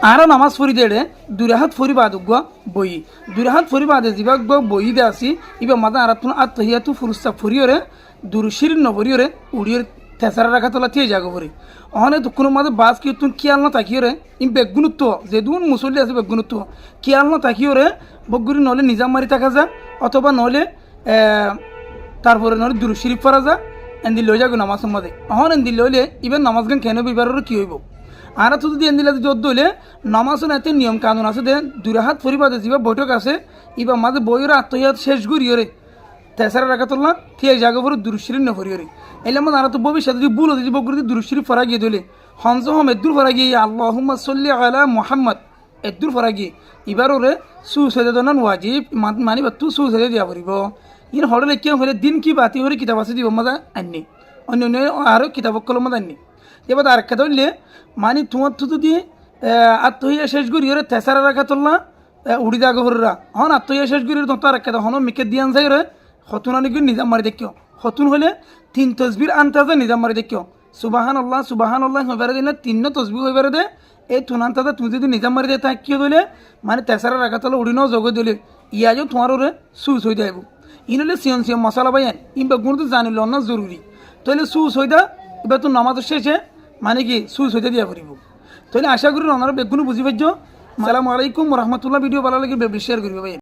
আর নামাজ পড়ি দেড়ে দুরাহাত ফরি বাদুগ বই দুরাহাত ফরি বাদে যিবা বই দে আসি ইবা মাদা আরাতুন আত্তহিয়াতু ফুরুস্তা ফরিয়রে দুরুশির নবরিয়রে উড়িয়র থেসারা রাখা তোলা থিয়ে যাগো পরি অহনে তো কোনো মাদে বাস কি তুন কিয়াল না তাকিয়রে ইম বেগুনুত্ব যে দুন মুসল্লি আছে বেগুনুত্ব কিয়াল না তাকিয়রে বগুরি নলে নিজাম মারি থাকা যা অথবা নলে তারপরে নলে দুরুশিরিফ পড়া যা এন্দি লই যাগো নামাজ মাদে অহন এন্দি লইলে ইবেন নামাজ গান কেন বিবারের কি হইব আর তো যদি এন্দিলা যদি দইলে নামাজও এতে নিয়ম কানুন আছে দে দুরাহাত ফরিবাদে যিবা বৈঠক আছে ইবা মাঝে বইয়ের আত্মহিয়াত শেষ করিয়রে তেসারা রাখা তোলা থিয়ে জাগো পরে দুরুশিরি নফরিয়রে এলে আমার আর তো ভবিষ্যতে যদি ভুল হতে বগুরি দুরুশিরি ফরা গিয়ে দিলে হংস হম এদুর ফরা গিয়ে আল্লাহুম্মা সাল্লি আলা মুহাম্মদ এদুর ফরা গিয়ে এবার ওরে সুসেদন ওয়াজিব মানিবা তু সুসেদে দিয়া পড়িব ইন হড়লে কেউ হলে দিন কি বাতি হরে কিতাব আছে দিব মজা আননি অন্য অন্য আরও কিতাব কলম আননি এবার আর একটা ধরলে মানে তোমার তো যদি আত্মহিয়া শেষ করি ওরে তেসারা রাখা তোলা উড়ি দাগ হররা হন আত্মহিয়া শেষ করি তো আর একটা হন মিকে দিয়ান যাই রে হতুন আনি নিজাম মারি দেখিও হতুন হলে 3 তসবির আনতাজা নিজাম মারি দেখিও সুবাহান আল্লাহ হইবারে দিলে 3 তসবি হইবারে দে এই তুন আনতাজা তুমি যদি নিজাম মারি দে তা কি দিলে মানে তেসারা রাখা তোলা উড়ি নাও জগৈ দিলে ইয়াজও তোমার ওরে সুস হয়ে যাইব ইনলে সিয়ন মশলা বাইন ইনবা গুণ তো জানিল না জরুরি তাহলে সুস হয়ে দা এবার তো নামাজের শেষে মানে কি সুস হইতে দিয়া করিব তাহলে আশা করি ওনারা বেগুন বুঝি পাইছ আসসালামু আলাইকুম রহমতুল্লাহ ভিডিও ভালো লাগে শেয়ার করিব ভাই।